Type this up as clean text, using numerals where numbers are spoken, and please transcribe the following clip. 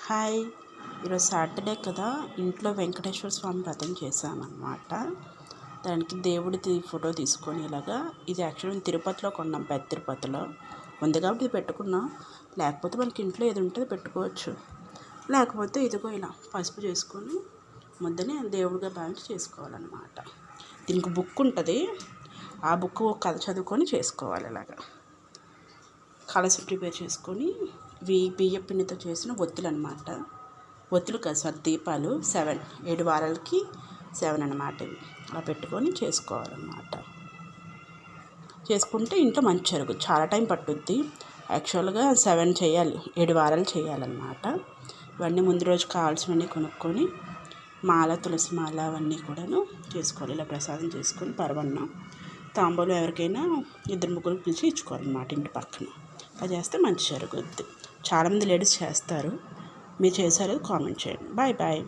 Hi, ఈరోజు Saturday కదా, ఇంట్లో వెంకటేశ్వర స్వామి వ్రతం చేశామన్నమాట. దానికి దేవుడిది ఫోటో తీసుకొని ఇలాగా, ఇది యాక్చువల్గా తిరుపతిలో కొన్నాం, పెద్ద తిరుపతిలో ఉంది కాబట్టి ఇది పెట్టుకున్నాం. లేకపోతే మనకి ఇంట్లో ఏది ఉంటే పెట్టుకోవచ్చు. లేకపోతే ఇదిగో ఇలా పసుపు చేసుకొని ముద్దని దేవుడిగా భావించి చేసుకోవాలన్నమాట. దీనికి బుక్ ఉంటుంది, ఆ బుక్ కథ చదువుకొని చేసుకోవాలి. ఇలాగా కలసి ప్రిపేర్ చేసుకొని బియ్య పిండితో చేసిన ఒత్తులు అనమాట. ఒత్తులు కాదు సార్, దీపాలు 7 వారాలకి 7 అనమాట. ఇవి అలా పెట్టుకొని చేసుకోవాలన్నమాట. చేసుకుంటే ఇంట్లో మంచి జరుగుతుంది. చాలా టైం పట్టుద్ది. యాక్చువల్గా 7 చేయాలి, 7 వారాలు చేయాలన్నమాట. ఇవన్నీ ముందు రోజు కావాల్సినవన్నీ కొనుక్కొని మాల, తులసి మాల అవన్నీ కూడాను చేసుకోవాలి. ఇలా ప్రసాదం చేసుకొని పరవన్నం తాంబూలం ఎవరికైనా 2 పిలిచి ఇచ్చుకోవాలన్నమాట ఇంటి పక్కన. అలా చేస్తే మంచి జరుగుద్ది. చాలామంది లేడీస్ చేస్తారు. మీరు చేశారో కామెంట్ చేయండి. Bye bye.